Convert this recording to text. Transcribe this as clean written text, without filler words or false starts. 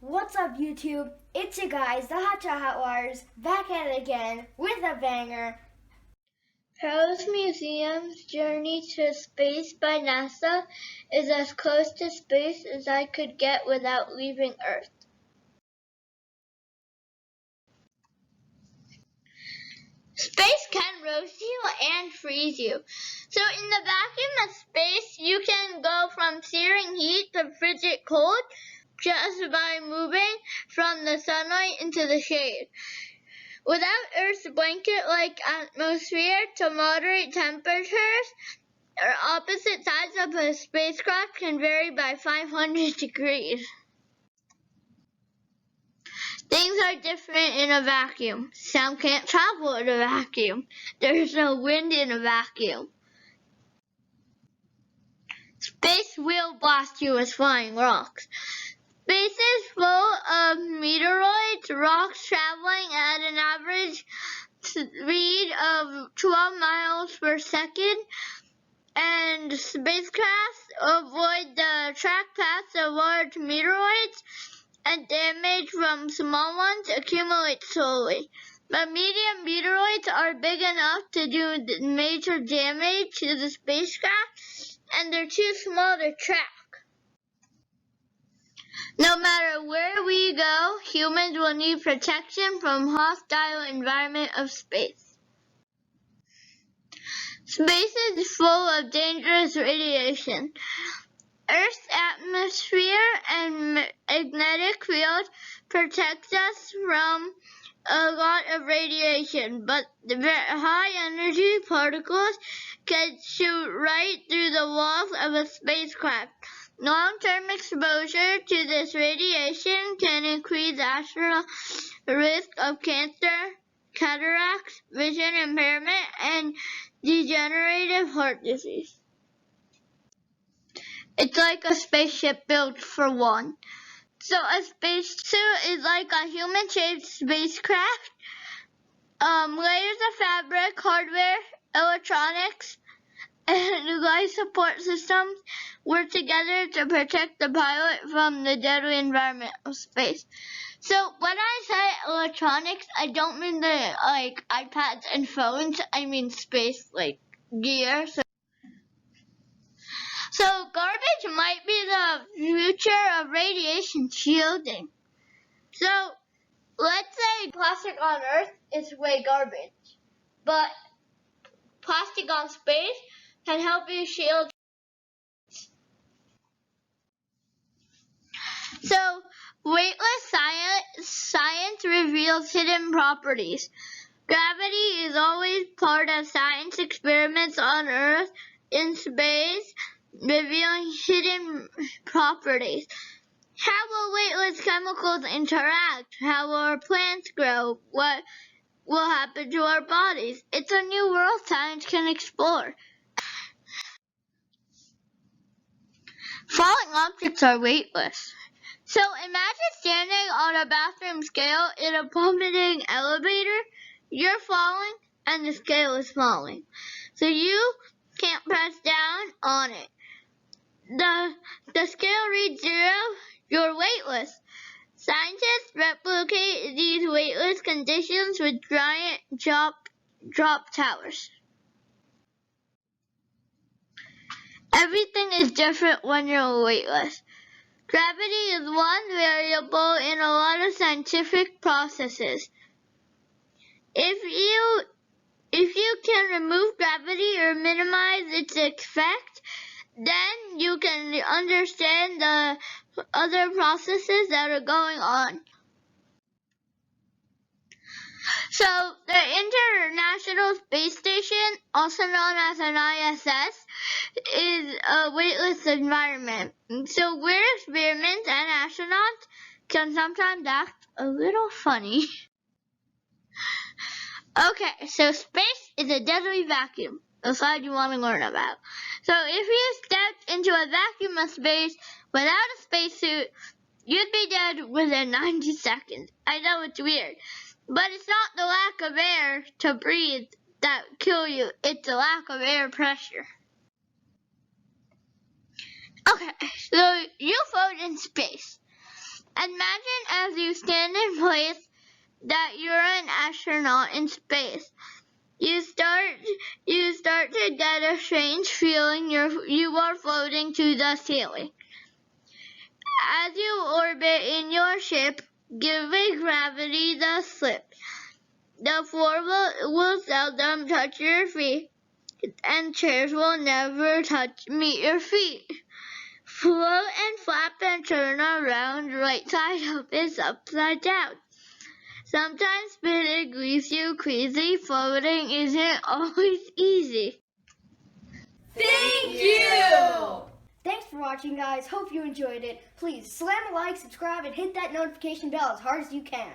What's up, YouTube? It's your guys, the Hot Wires, back at it again with a banger. Paris Museum's Journey to Space by NASA is as close to space as I could get without leaving Earth. Space can roast you and freeze you. So in the vacuum of space, you can go from searing heat to frigid cold just by moving from the sunlight into the shade. Without Earth's blanket-like atmosphere to moderate temperatures, opposite sides of a spacecraft can vary by 500 degrees. Things are different in a vacuum. Sound can't travel in a vacuum. There's no wind in a vacuum. Space will blast you with flying rocks. Space is full of meteoroids, rocks traveling at an average speed of 12 miles per second, and spacecraft avoid the track paths of large meteoroids, and damage from small ones accumulates slowly. But medium meteoroids are big enough to do major damage to the spacecraft, and they're too small to track. No matter where we go, humans will need protection from hostile environment of space. Space is full of dangerous radiation. Earth's atmosphere and magnetic field protects us from a lot of radiation, but the high-energy particles can shoot right through the walls of a spacecraft. Long-term exposure to this radiation can increase astronaut risk of cancer, cataracts, vision impairment, and degenerative heart disease. It's like a spaceship built for one. So a spacesuit is like a human-shaped spacecraft. Layers of fabric, hardware, electronics, and life support systems work together to protect the pilot from the deadly environment of space. So when I say electronics, I don't mean the like iPads and phones. I mean space, like gear. So garbage might be the future of radiation shielding. So let's say plastic on Earth is way garbage, but plastic on space can help you shield. So weightless science reveals hidden properties. Gravity is always part of science experiments on Earth, in space, revealing hidden properties. How will weightless chemicals interact? How will our plants grow? What will happen to our bodies? It's a new world science can explore. Falling objects are weightless. So imagine standing on a bathroom scale in a plummeting elevator. You're falling and the scale is falling. So you can't press down on it. The scale reads 0, you're weightless. Scientists replicate these weightless conditions with giant drop towers. Everything is different when you're weightless. Gravity is one variable in a lot of scientific processes. If you can remove gravity or minimize its effect, then you can understand the other processes that are going on. So the International Space Station, also known as an ISS, is a weightless environment. So weird experiments and astronauts can sometimes act a little funny. Okay, so space is a deadly vacuum. The slide you want to learn about. So if you stepped into a vacuum of space without a spacesuit, you'd be dead within 90 seconds. I know it's weird, but it's not the lack of air to breathe that kill you. It's the lack of air pressure. Okay, so you float in space. Imagine as you stand in place that you're an astronaut in space. You start to get a strange feeling you are floating to the ceiling. As you orbit in your ship, giving gravity the slip. The floor will seldom touch your feet, and chairs will never meet your feet. Float and flap and turn around, right side up is upside down. Sometimes spinning leaves you crazy, floating isn't always easy. Thank you! Thanks for watching, guys. Hope you enjoyed it. Please slam a like, subscribe, and hit that notification bell as hard as you can.